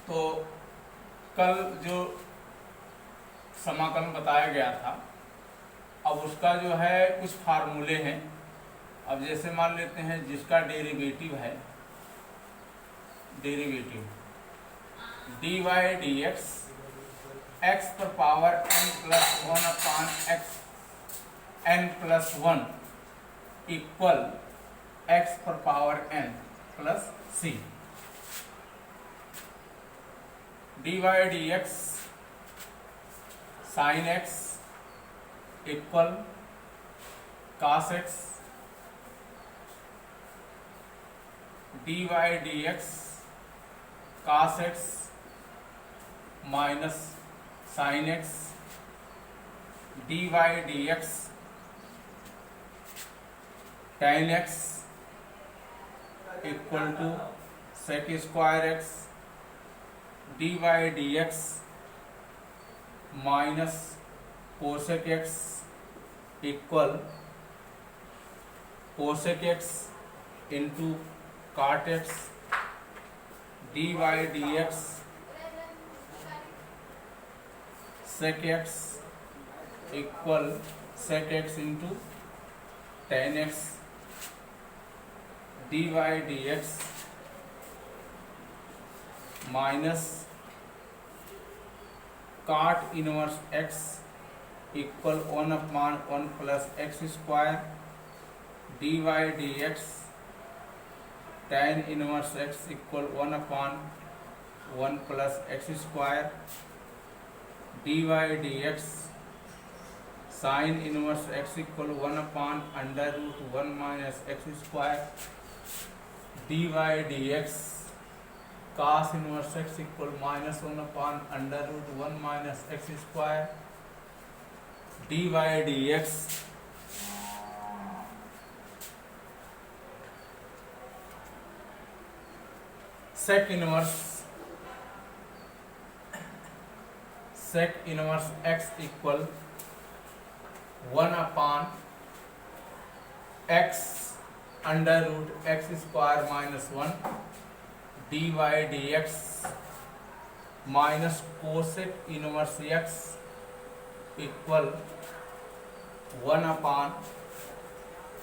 तो कल जो समाकलन बताया गया था, अब उसका जो है कुछ फार्मूले हैं। अब जैसे मान लेते हैं जिसका डेरिवेटिव है, derivative D Y D X X पर power n plus one upon X n plus one equal x पर power n plus C. D Y D X sine X equal cos x, D Y D X cos X minus sine X, D Y D X tan X equal to sec square x, D Y D X minus cosec X equal cosec X into cot X, D Y D X sec X equal sec x into tan x, D Y D X minus cot inverse X equal one upon one plus x square, D Y D X tan inverse X equal one upon one plus x square, D Y D X sine inverse X equal one upon under root one minus x square, D Y D X cos inverse X equal minus one upon under root one minus x square, D Y D X sec inverse X equal one upon x under root x square minus one, D Y D X minus cosec inverse X equal one upon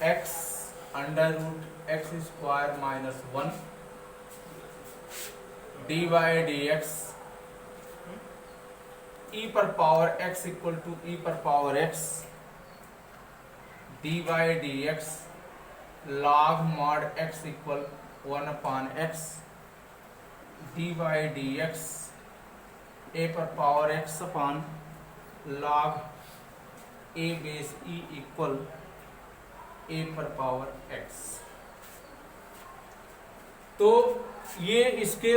x under root x square minus one, D Y D X E पर power X equal to E पर power x, D Y D X log mod X equal one upon x, D Y D X A पर power x upon log a base E equal a पर power x. तो ये इसके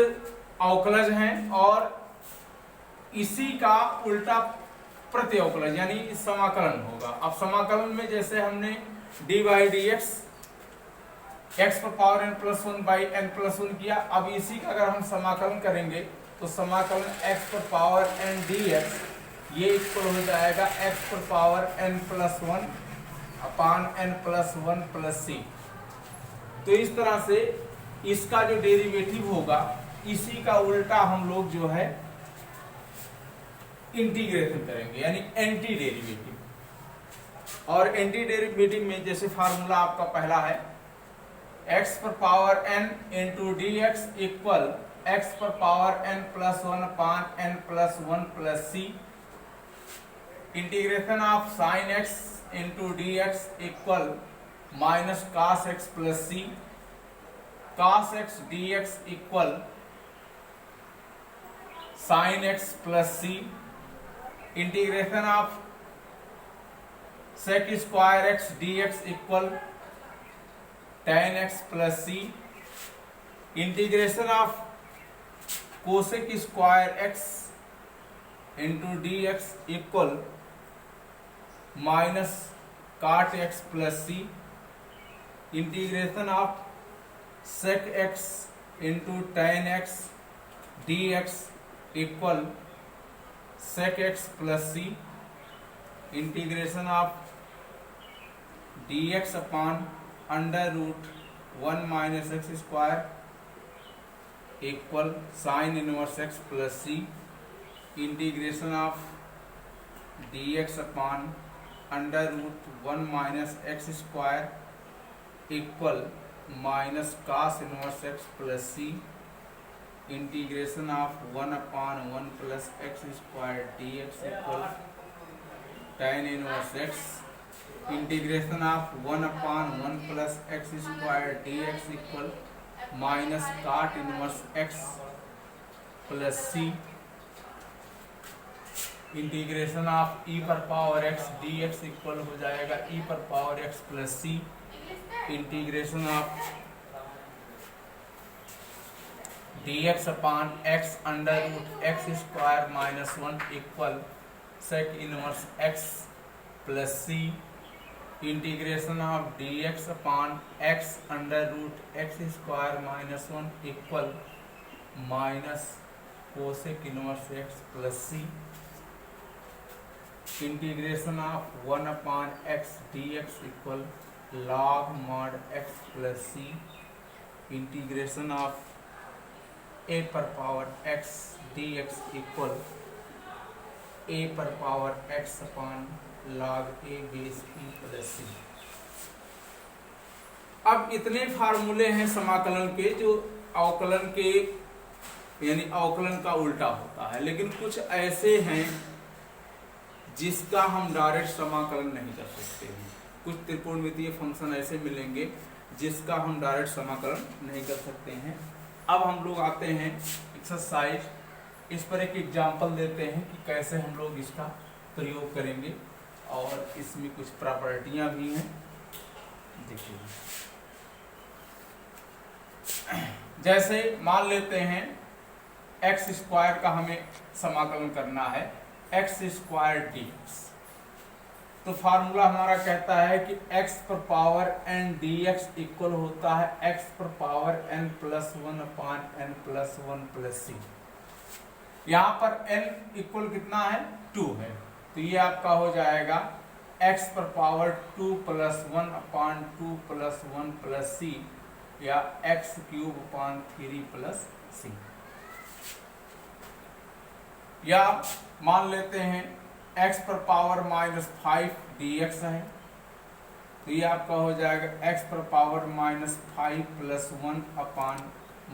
अवकलज हैं और इसी का उल्टा प्रत्यवकलज यानी समाकलन होगा। अब समाकलन में जैसे हमने D Y D X X पर power N plus one by N plus one किया, अब इसी का अगर हम समाकलन करेंगे तो समाकलन एक्स पर पावर एन डी एक्स ये इक्वल हो जाएगा एक्स पर power N plus one upon N plus one plus सी। तो इस तरह से इसका जो डेरिवेटिव होगा इसी का उल्टा हम लोग जो है इंटीग्रेशन करेंगे यानी एंटी डेरिवेटिव। और एंटी डेरिवेटिव में जैसे फार्मूला आपका पहला है एक्स पर power n into d x equal x पर power N plus one upon N plus one plus c, integration of sine x into d x equal minus cos x plus c, cos x d x equal sine x plus c, integration of sec square x d x equal tan x plus c, integration of cosec square x into d x equal minus cot x plus c, integration of sec x into tan x d x equal sec x plus c, integration of d x upon under root one minus x square equal sine inverse x plus c integration of d x upon under root 1 minus x square equal minus cos inverse x plus c integration of 1 upon 1 plus x square d x equal tan inverse x integration of 1 upon 1 plus x square d x equal minus cot inverse x plus c integration of e पर power x d x equal हो जाएगा e पर power x plus c integration of d x upon x under root x square minus 1 equal sec inverse x plus c integration of d x upon x under root x square minus 1 equal minus cosec inverse x plus c integration of 1 upon x d x equal log mod x plus c integration of a पर power x d x equal a पर power x upon log a base p plus c. अब इतने फार्मूले हैं समाकलन के जो अवकलन के यानी अवकलन का उल्टा होता है, लेकिन कुछ ऐसे हैं जिसका हम डायरेक्ट समाकलन नहीं कर सकते हैं। कुछ त्रिकोणमितीय फंक्शन ऐसे मिलेंगे जिसका हम डायरेक्ट समाकलन नहीं कर सकते हैं। अब हम लोग आते हैं एक्सरसाइज, इस पर एक एग्जाम्पल देते हैं कि कैसे हम लोग इसका प्रयोग करेंगे और इसमें कुछ प्रॉपर्टियां भी हैं। देखिए, जैसे मान लेते हैं एक्स स्क्वायर का हमें समाकलन करना है एक्स स्क्वायर डी एक्स, तो फार्मूला हमारा कहता है कि x पर पावर n dx इक्वल होता है x पर पावर n प्लस 1 अपान n प्लस 1 प्लस सी। यहाँ पर n इक्वल कितना है 2 है, तो ये आपका हो जाएगा x पर पावर 2 प्लस 1 अपान 2 प्लस 1 प्लस सी या x क्यूब अपान 3 प्लस सी। या मान लेते हैं x पर पावर माइनस 5 dx है, तो ये आपका हो जाएगा x पर power minus 5 plus 1 upon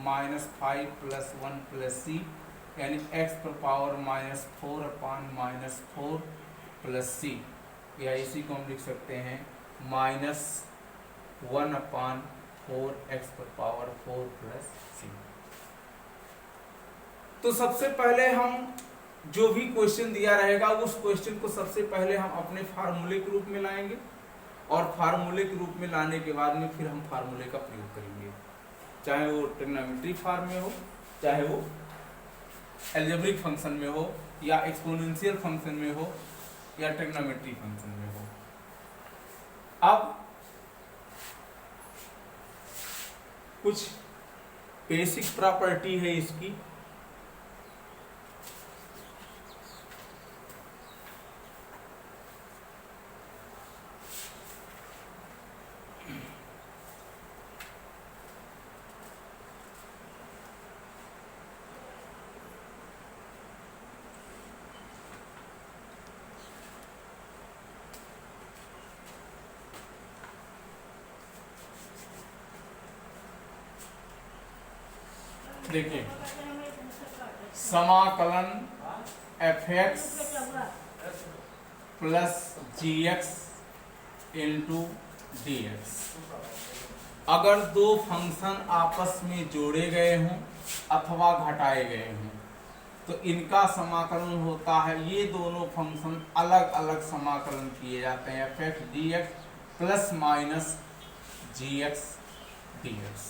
minus 5 plus 1 plus c, यानी x पर power minus 4 upon minus 4 plus c, या इसी को हम लिख सकते हैं माइनस 1 अपान 4 x पर पावर 4 प्लस सी। तो सबसे पहले हम जो भी क्वेश्चन दिया रहेगा उस क्वेश्चन को सबसे पहले हम अपने फार्मूले के रूप में लाएंगे और फार्मूले के रूप में लाने के बाद में फिर हम फार्मूले का प्रयोग करेंगे, चाहे वो ट्रिग्नोमेट्री फॉर्म में हो, चाहे वो अलजेब्रिक फंक्शन में हो, या एक्सपोनेंशियल फंक्शन में हो, या ट्रिग्नोमेट्री फंक्शन में हो। अब कुछ बेसिक प्रॉपर्टी है इसकी। देखिए, समाकलन f(x) plus gx into dx, अगर दो फंक्शन आपस में जोड़े गए हों अथवा घटाए गए हों तो इनका समाकलन होता है, ये दोनों फंक्शन अलग अलग समाकलन किए जाते हैं f(x) dx plus minus gx dx।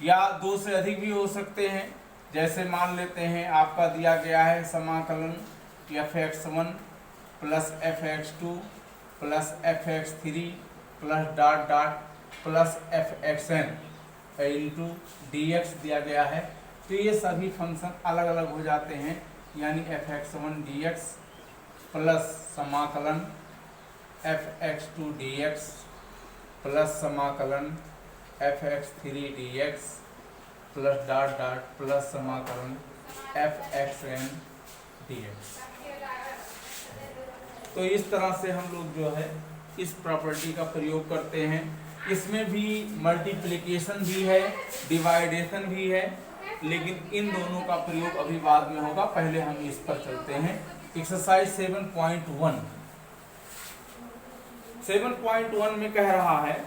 या दो से अधिक भी हो सकते हैं, जैसे मान लेते हैं आपका दिया गया है समाकलन f(x1) plus f(x2) plus f(x3) plus dot dot plus f(xn) into dx दिया गया है, तो ये सभी फंक्शन अलग अलग हो जाते हैं, यानी f(x1) dx प्लस समाकलन f(x2) dx प्लस समाकलन f(x)(3) plus dot dot plus समाकलन f(x)(n)(dx)। तो इस तरह से हम लोग जो है इस प्रॉपर्टी का प्रयोग करते हैं। इसमें भी मल्टीप्लिकेशन भी है, डिवाइडेशन भी है, लेकिन इन दोनों का प्रयोग अभी बाद में होगा। पहले हम इस पर चलते हैं। एक्सरसाइज 7.1 7.1 में कह रहा है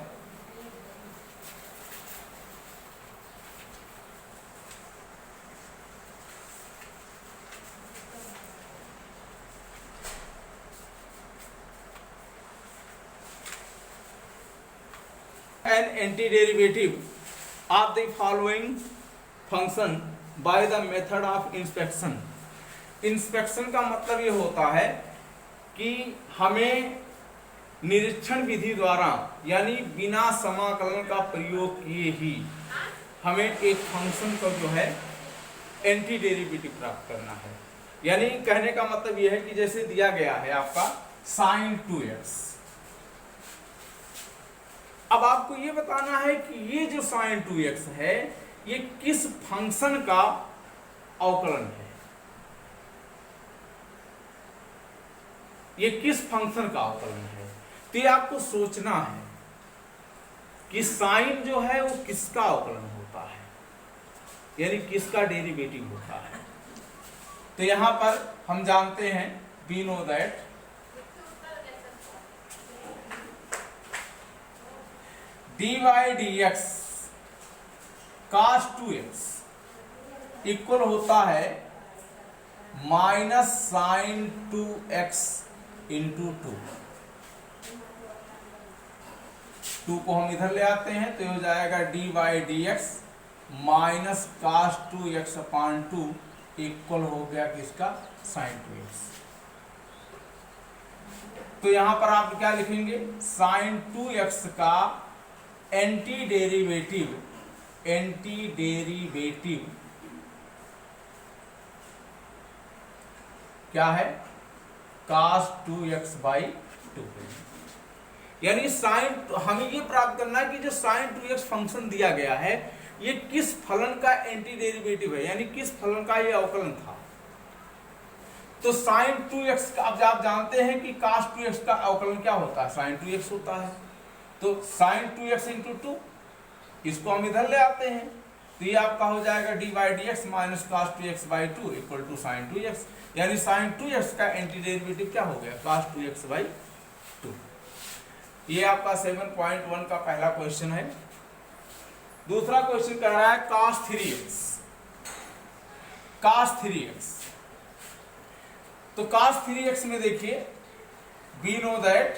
an antiderivative of the following function by the method of inspection। Inspection का मतलब ये होता है कि हमें निरीक्षण विधि द्वारा यानी बिना समाकलन का प्रयोग किए ही हमें एक फंक्शन को जो है एंटी डेरिवेटिव प्राप्त करना है। यानी कहने का मतलब यह है कि जैसे दिया गया है आपका sin 2x, अब आपको ये बताना है कि ये जो sin 2x है ये किस फंक्शन का अवकलन है, ये किस फंक्शन का अवकलन है। तो ये आपको सोचना है कि साइन जो है वो किसका अवकलन होता है, यानी किसका डेरिवेटिव होता है। तो यहां पर हम जानते हैं we know that dy dx cos 2x equal होता है माइनस साइन 2x इंटू 2 को हम इधर ले आते हैं तो हो जाएगा dy dx minus cos 2x अपान 2 इक्वल हो गया किसका sin 2x। तो यहां पर आप क्या लिखेंगे sin 2x का एंटी डेरिवेटिव क्या है cos 2x/2। यानी साइन हमें ये प्राप्त करना है कि जो sin 2x फंक्शन दिया गया है ये किस फलन का एंटी डेरिवेटिव है, यानी किस फलन का ये अवकलन था। तो sin 2x का अब आप जानते हैं कि cos 2x का अवकलन क्या होता है, sin 2x होता है। तो sin 2x इंटू 2 इसको हम इधर ले आते हैं तो ये आपका हो जाएगा dy dx minus cos 2x/2 equal to sin 2x। यानी sin 2x का एंटी डेरिवेटिव क्या हो गया cos 2x/2। ये आपका 7.1 का पहला क्वेश्चन है। दूसरा क्वेश्चन कह रहा है cos 3x। तो cos 3x में देखिए we know that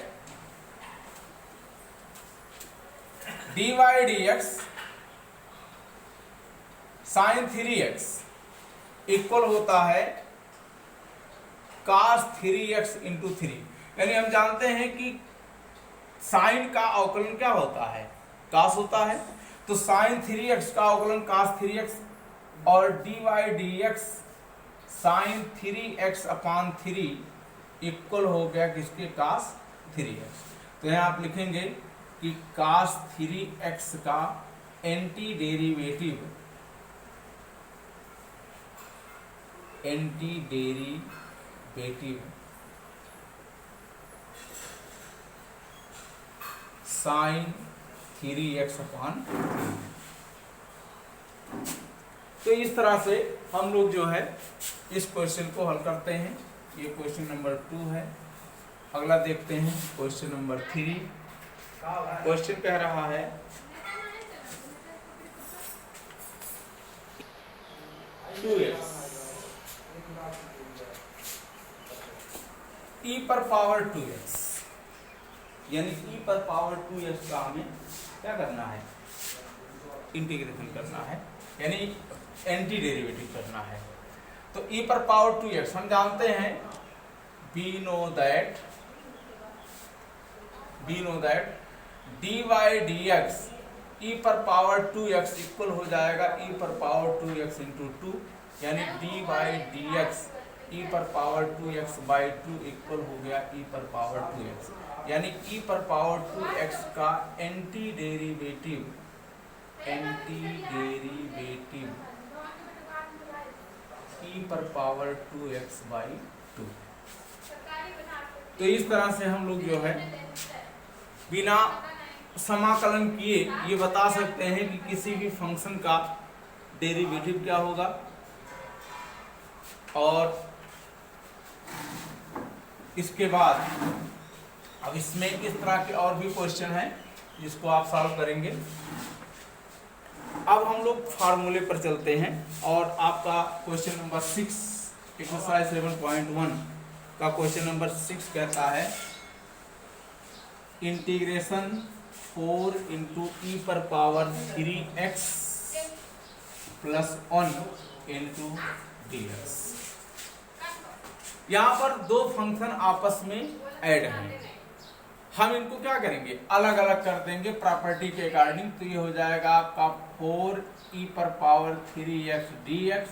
dy dx sin 3x equal होता है cos 3x इंटू 3। यानी हम जानते हैं कि साइन का अवकलन क्या होता है cos होता है। तो sin 3x का अवकलन cos 3x और dy dx sin 3x अपान 3 इक्वल हो गया किसके cos 3x। तो यहां आप लिखेंगे कि cos 3x का एंटी डेरिवेटिव sin 3x अपान 3। तो इस तरह से हम लोग जो है इस क्वेश्चन को हल करते हैं। ये क्वेश्चन नंबर 2 है। अगला देखते हैं क्वेश्चन नंबर 3। क्वेश्चन कह रहा है e पर पावर 2x, यानी e पर पावर 2x का हमें क्या करना है इंटीग्रेशन करना है, यानी एंटी डेरिवेटिव करना है। तो e पर पावर 2x हम जानते हैं we know that dy dx e पर पावर 2x इक्वल हो जाएगा e पर पावर 2x इंटू 2। यानी dy dx e पर पावर 2x/2 इक्वल हो गया e पर पावर 2x। यानी e पर पावर 2x का एंटी डेरिवेटिव e पर पावर 2x बाई 2। तो इस तरह से हम लोग जो है बिना समाकलन किए ये बता सकते हैं कि किसी भी फंक्शन का डेरिवेटिव क्या होगा। और इसके बाद अब इसमें इस तरह के और भी क्वेश्चन हैं जिसको आप सॉल्व करेंगे। अब हम लोग फार्मूले पर चलते हैं और आपका क्वेश्चन नंबर 6 एक्सरसाइज 7.1 का क्वेश्चन नंबर 6 कहता है इंटीग्रेशन 4 इंटू ई पर power 3x plus 1 into dx। यहाँ पर दो फंक्शन आपस में ऐड हैं, हम इनको क्या करेंगे अलग अलग कर देंगे प्रॉपर्टी के अकॉर्डिंग। तो ये हो जाएगा आपका 4e पर पावर 3x dx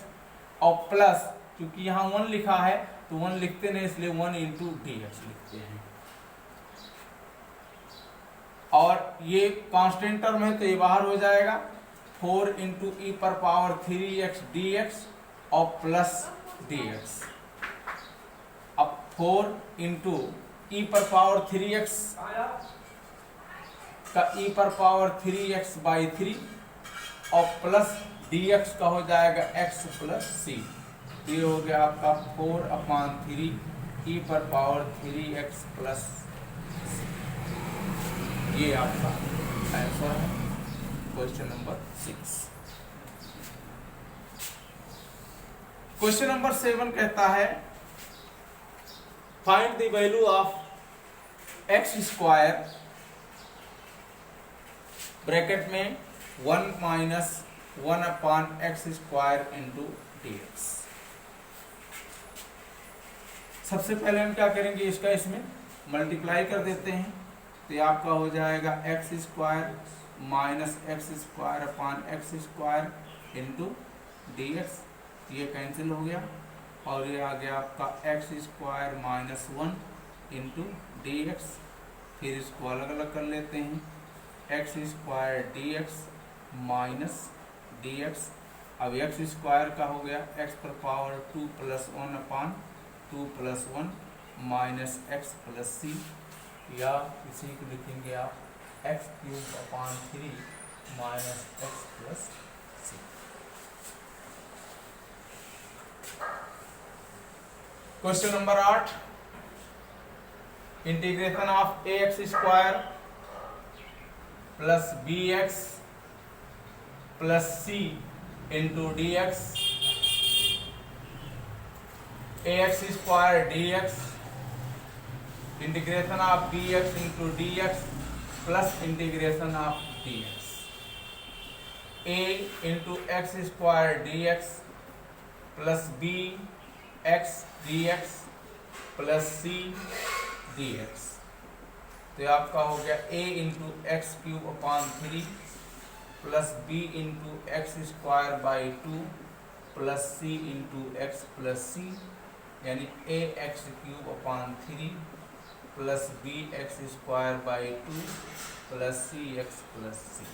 और प्लस क्योंकि यहाँ 1 लिखा है तो 1 लिखते नहीं इसलिए 1 इंटू dx लिखते हैं। और ये कांस्टेंट टर्म है तो ये बाहर हो जाएगा 4 इंटू ई पर पावर 3x dx और प्लस dx। अब 4 इंटू ई पर पावर 3x का ई पर पावर 3x बाई 3 और प्लस dx का हो जाएगा x प्लस c। ये हो गया आपका 4/3 ई पर पावर 3x प्लस c। ये आपका आंसर है क्वेश्चन नंबर 6। क्वेश्चन नंबर 7 कहता है find the value of x square bracket में 1 minus 1/x square into dx। सबसे पहले हम क्या करेंगे इसका इसमें मल्टीप्लाई कर देते हैं तो ये आपका हो जाएगा x square minus x square upon x square into dx। ये कैंसिल हो गया और ये आ गया आपका x square minus 1 into dx। फिर इसको अलग अलग कर लेते हैं x square dx minus dx। अब x स्क्वायर का हो गया x पर पावर 2 प्लस 1 अपान 2 plus 1 minus x plus c, या इसी को लिखेंगे आप x cube upon 3 minus x plus c। Question number 8 integration of ax square plus bx plus c into dx। ax square dx integration of bx into dx plus integration of dx। a into x square dx plus b x dx plus c dx। तो आपका हो गया a into x cube upon 3 plus b into x square by 2 plus c into x plus c, यानी a x cube upon 3 plus b x square by 2 plus c x plus c।